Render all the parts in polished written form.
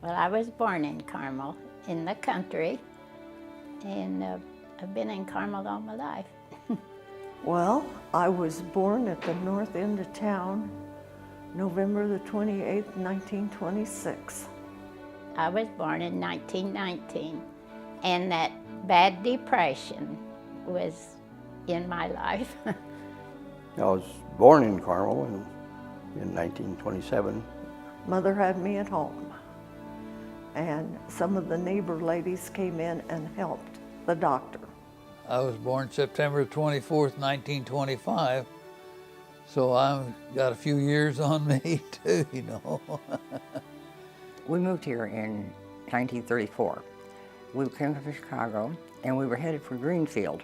Well, I was born in Carmel, in the country, and I've been in Carmel all my life. Well, I was born at the north end of town, November the 28th, 1926. I was born in 1919, and that bad depression was in my life. I was born in Carmel in 1927. Mother had me at home, and some of the neighbor ladies came in and helped the doctor. I was born September 24th, 1925, so I've got a few years on me too, you know. We moved here in 1934. We came from Chicago, and we were headed for Greenfield.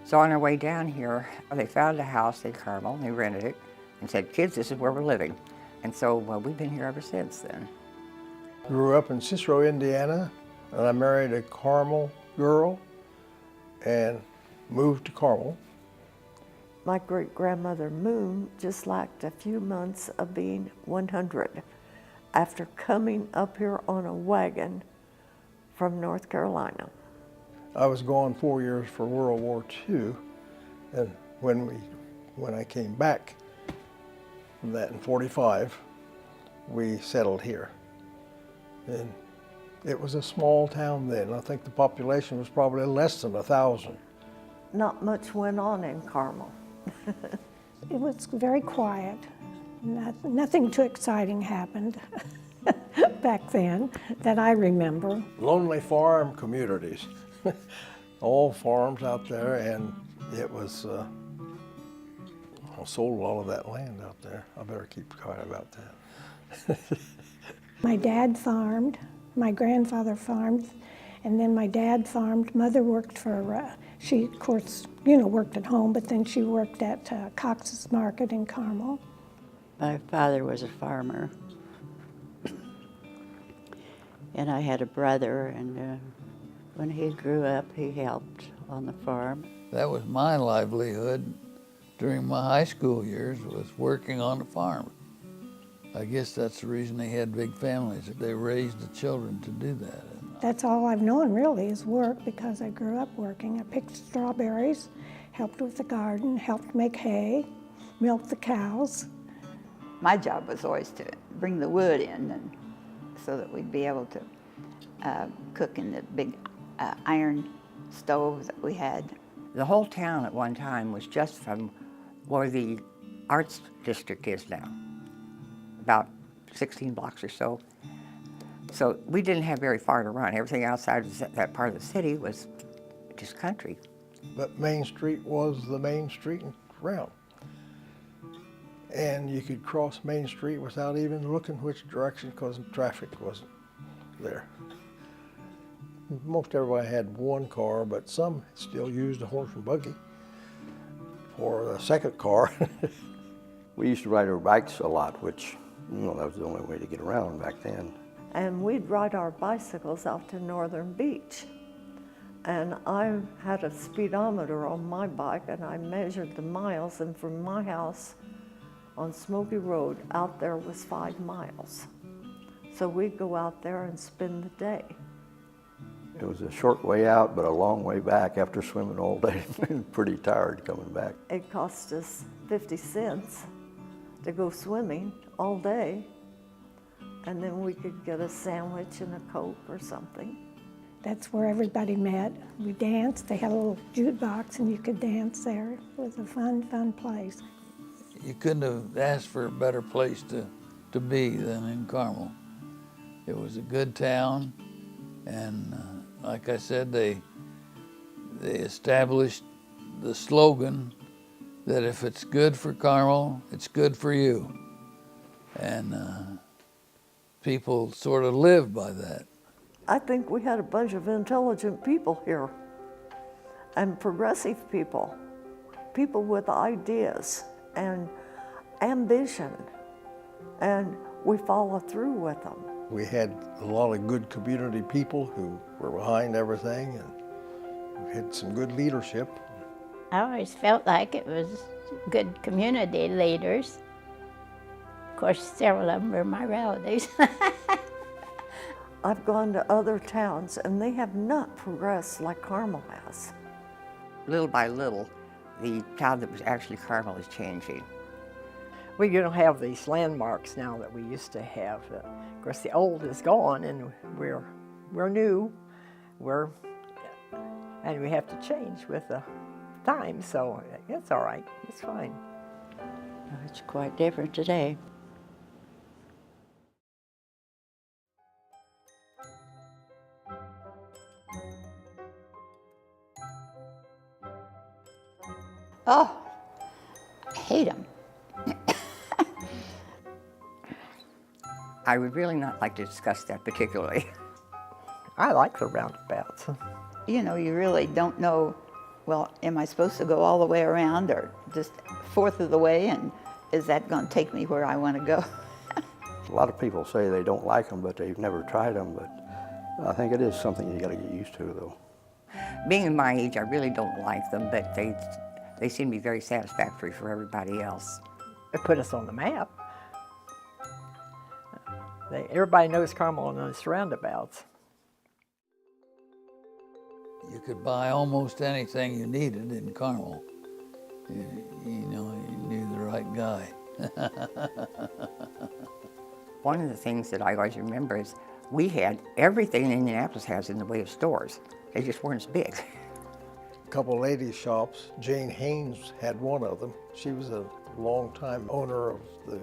So on our way down here, they found a house in Carmel, and they rented it, and said, "Kids, this is where we're living." And so, well, we've been here ever since then. Grew up in Cicero, Indiana, and I married a Carmel girl and moved to Carmel. My great-grandmother Moon just lacked a few months of being 100 after coming up here on a wagon from North Carolina. I was gone 4 years for World War II, and when I came back from that in 45, we settled here. And it was a small town then. I think the population was probably less than 1,000. Not much went on in Carmel. It was very quiet. Nothing too exciting happened back then that I remember. Lonely farm communities, all farms out there, and it was, I sold all of that land out there. I better keep quiet about that. My dad farmed, my grandfather farmed, and then my dad farmed. Mother worked for, she of course, worked at home, but then she worked at Cox's Market in Carmel. My father was a farmer, and I had a brother, and when he grew up, he helped on the farm. That was my livelihood during my high school years, was working on the farm. I guess that's the reason they had big families. They raised the children to do that. That's all I've known really is work, because I grew up working. I picked strawberries, helped with the garden, helped make hay, milked the cows. My job was always to bring the wood in, and so that we'd be able to cook in the big iron stove that we had. The whole town at one time was just from where the arts district is now, about 16 blocks or so. So we didn't have very far to run. Everything outside of that part of the city was just country. But Main Street was the main street around. And you could cross Main Street without even looking which direction, because traffic wasn't there. Most everybody had one car, but some still used a horse and buggy for a second car. We used to ride our bikes a lot, which, that was the only way to get around back then. And we'd ride our bicycles out to Northern Beach. And I had a speedometer on my bike, and I measured the miles, and from my house on Smoky Road, out there was 5 miles. So we'd go out there and spend the day. It was a short way out, but a long way back after swimming all day and pretty tired coming back. It cost us 50 cents to go swimming all day, and then we could get a sandwich and a Coke or something. That's where everybody met. We danced. They had a little jukebox, and you could dance there. It was a fun, fun place. You couldn't have asked for a better place to be than in Carmel. It was a good town, and like I said, they established the slogan that if it's good for Carmel, it's good for you. And people sort of live by that. I think we had a bunch of intelligent people here, and progressive people, people with ideas and ambition, and we follow through with them. We had a lot of good community people who were behind everything, and we had some good leadership. I always felt like it was good community leaders. Of course, several of them were my relatives. I've gone to other towns and they have not progressed like Carmel has. Little by little, the town that was actually Carmel is changing. We don't have these landmarks now that we used to have. Of course, the old is gone, and we're new. And we have to change with the time. So it's all right. It's fine. It's quite different today. Oh, I hate them. I would really not like to discuss that particularly. I like the roundabouts. You know, you really don't know, well, am I supposed to go all the way around or just fourth of the way, and is that going to take me where I want to go? A lot of people say they don't like them, but they've never tried them, but I think it is something you got to get used to, though. Being in my age, I really don't like them, but they seem to be very satisfactory for everybody else. It put us on the map. Everybody knows Carmel and those roundabouts. You could buy almost anything you needed in Carmel. You know, you knew the right guy. One of the things that I always remember is we had everything Indianapolis has in the way of stores. They just weren't as big. A couple ladies' shops. Jane Haynes had one of them. She was a longtime owner of the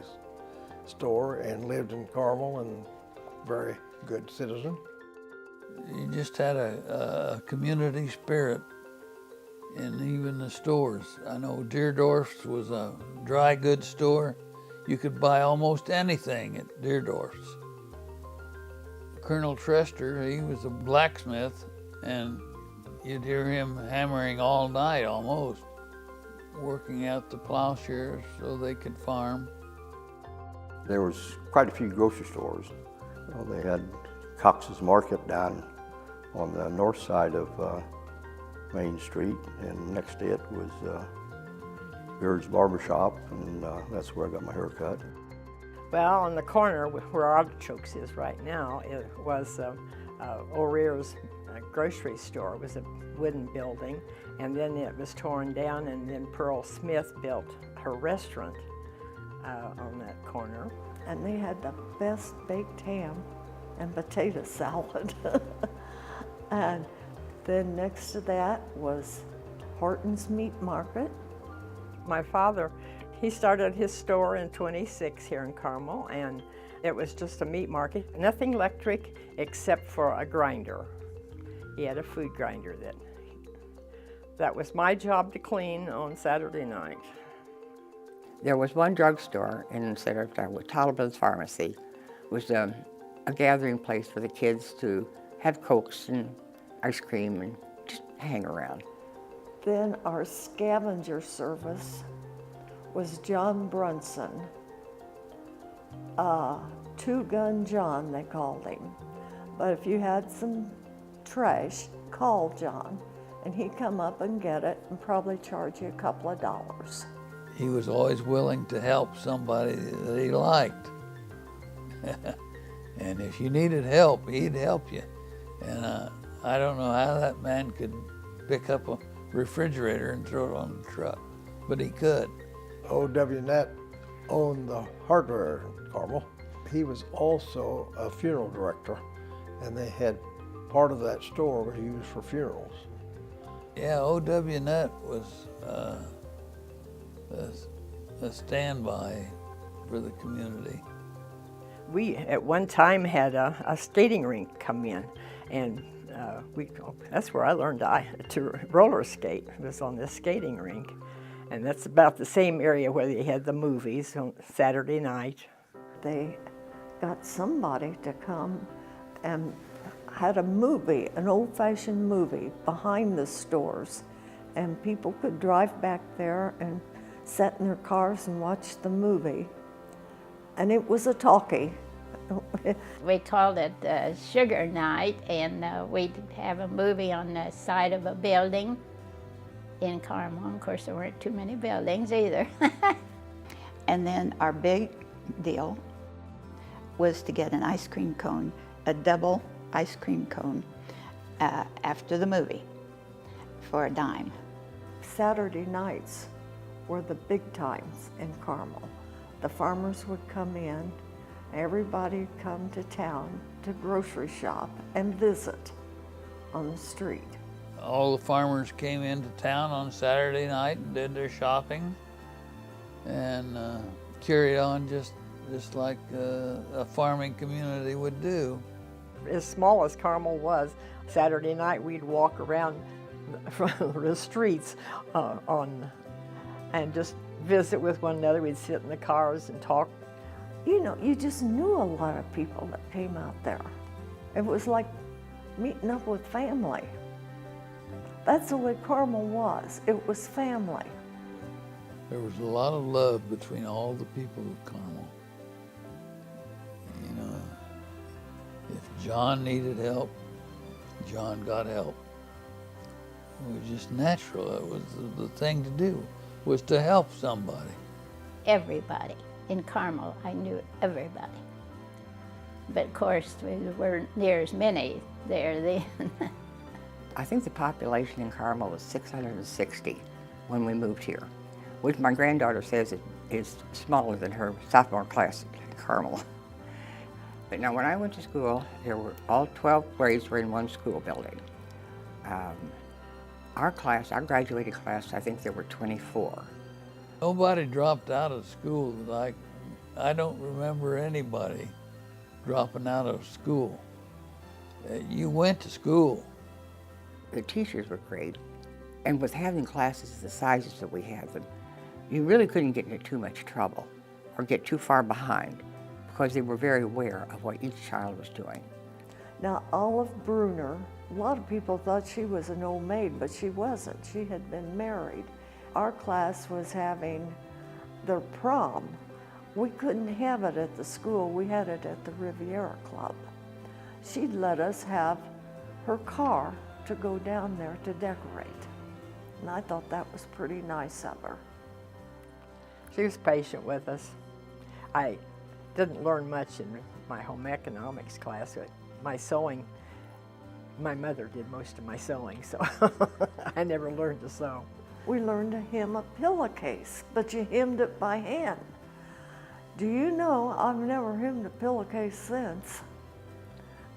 store and lived in Carmel, and very good citizen. You just had a community spirit in even the stores. I know Deerdorf's was a dry goods store. You could buy almost anything at Deerdorf's. Colonel Trester, he was a blacksmith, and you'd hear him hammering all night almost, working out the plowshares so they could farm. There was quite a few grocery stores. They had Cox's Market down on the north side of Main Street, and next to it was Beard's Barber Shop, and that's where I got my hair cut. Well, on the corner where Artichokes is right now, it was O'Rear's grocery store. It was a wooden building, and then it was torn down, and then Pearl Smith built her restaurant on that corner. And they had the best baked ham and potato salad. And then next to that was Horton's Meat Market. My father, he started his store in 26 here in Carmel, and it was just a meat market. Nothing electric except for a grinder. He had a food grinder that was my job to clean on Saturday night. There was one drugstore in the center of town with Taliban's Pharmacy. It was a gathering place for the kids to have Cokes and ice cream and just hang around. Then our scavenger service was John Brunson. Two-Gun John, they called him. But if you had some trash, call John, and he'd come up and get it and probably charge you a couple of dollars. He was always willing to help somebody that he liked. And if you needed help, he'd help you. And I don't know how that man could pick up a refrigerator and throw it on the truck, but he could. O.W. Nett owned the hardware in Carmel. He was also a funeral director, and they had part of that store was used for funerals. Yeah, O.W. Nett was a standby for the community. We, at one time, had a skating rink come in, and that's where I learned to roller skate. It was on this skating rink. And that's about the same area where they had the movies on Saturday night. They got somebody to come and had a movie, an old-fashioned movie, behind the stores. And people could drive back there and sit in their cars and watch the movie. And it was a talkie. We called it Sugar Night, and we'd have a movie on the side of a building in Carmel. Of course, there weren't too many buildings either. And then our big deal was to get an ice cream cone, a double ice cream cone after the movie for a dime. Saturday nights were the big times in Carmel. The farmers would come in, everybody would come to town to grocery shop and visit on the street. All the farmers came into town on Saturday night and did their shopping and carried on just like a farming community would do. As small as Carmel was, Saturday night we'd walk around the streets and just visit with one another. We'd sit in the cars and talk. You know, you just knew a lot of people that came out there. It was like meeting up with family. That's the way Carmel was. It was family. There was a lot of love between all the people of Carmel. You know, if John needed help, John got help. It was just natural. It was the thing to do, was to help somebody. Everybody in Carmel, I knew everybody. But of course, we weren't near as many there then. I think the population in Carmel was 660 when we moved here, which my granddaughter says is smaller than her sophomore class in Carmel. But now when I went to school, there were all 12 grades were in one school building. Our class, our graduating class, I think there were 24. Nobody dropped out of school. Like, I don't remember anybody dropping out of school. You went to school. The teachers were great, and with having classes the sizes that we had them, you really couldn't get into too much trouble or get too far behind because they were very aware of what each child was doing. Now, Olive Bruner, a lot of people thought she was an old maid, but she wasn't. She had been married. Our class was having their prom. We couldn't have it at the school. We had it at the Riviera Club. She'd let us have her car to go down there to decorate. And I thought that was pretty nice of her. She was patient with us. I didn't learn much in my home economics class, but my sewing, my mother did most of my sewing, so I never learned to sew. We learned to hem a pillowcase, but you hemmed it by hand. Do you know, I've never hemmed a pillowcase since,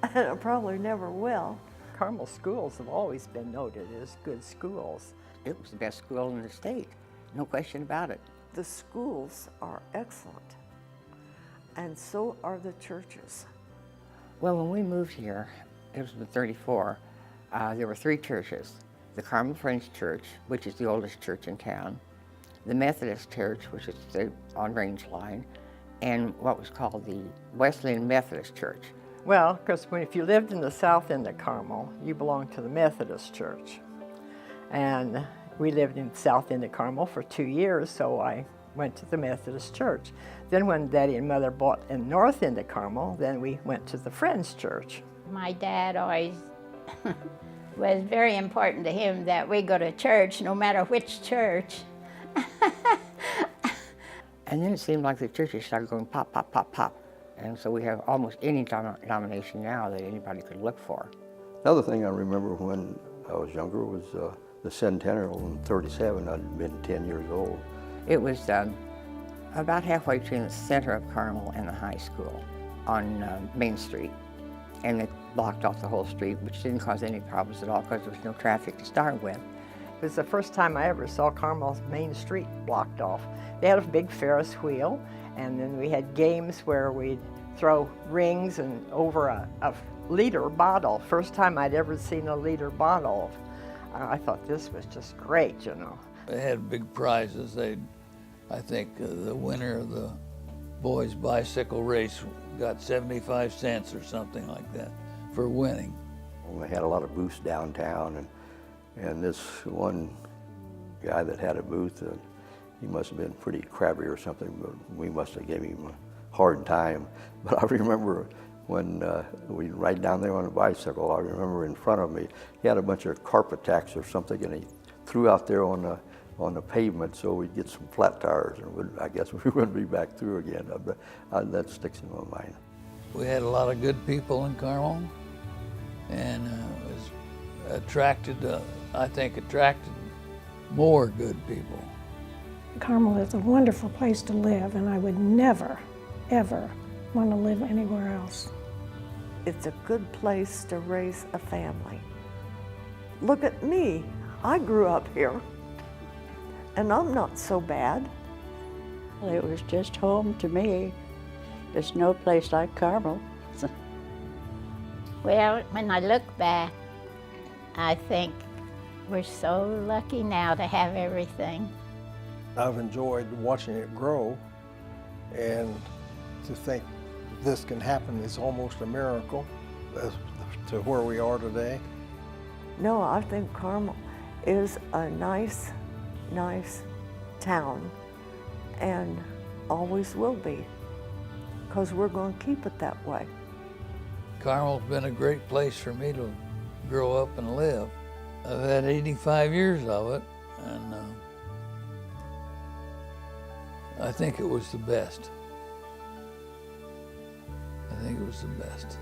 and I probably never will. Carmel schools have always been noted as good schools. It was the best school in the state, no question about it. The schools are excellent, and so are the churches. Well, when we moved here, it was in '34, there were 3 churches. The Carmel Friends Church, which is the oldest church in town, the Methodist Church, which is on Range Line, and what was called the Wesleyan Methodist Church. Well, because if you lived in the south end of Carmel, you belonged to the Methodist Church. And we lived in the south end of Carmel for 2 years, so I went to the Methodist Church. Then when Daddy and Mother bought in north end of Carmel, then we went to the Friends Church. My dad always was very important to him that we go to church, no matter which church. And then it seemed like the churches started going pop, pop, pop, pop. And so we have almost any denomination now that anybody could look for. Another thing I remember when I was younger was the centennial in '37. I'd been 10 years old. It was about halfway between the center of Carmel and the high school on Main Street. And it blocked off the whole street, which didn't cause any problems at all because there was no traffic to start with. It was the first time I ever saw Carmel's Main Street blocked off. They had a big Ferris wheel, and then we had games where we'd throw rings and over a liter bottle. First time I'd ever seen a liter bottle. I thought this was just great, you know. They had big prizes. I think the winner of the boys' bicycle race got 75 cents or something like that for winning. We had a lot of booths downtown, and this one guy that had a booth, he must have been pretty crabby or something, but we must have given him a hard time. But I remember when we ride down there on a bicycle, I remember in front of me, he had a bunch of carpet tacks or something, and he threw out there on the pavement so we'd get some flat tires, and I guess we wouldn't be back through again. That sticks in my mind. We had a lot of good people in Carmel. and was attracted, I think, attracted more good people. Carmel is a wonderful place to live, and I would never, ever want to live anywhere else. It's a good place to raise a family. Look at me. I grew up here, and I'm not so bad. It was just home to me. There's no place like Carmel. Well, when I look back, I think we're so lucky now to have everything. I've enjoyed watching it grow, and to think this can happen is almost a miracle to where we are today. No, I think Carmel is a nice, nice town, and always will be, because we're going to keep it that way. Carmel's been a great place for me to grow up and live. I've had 85 years of it, and I think it was the best. I think it was the best.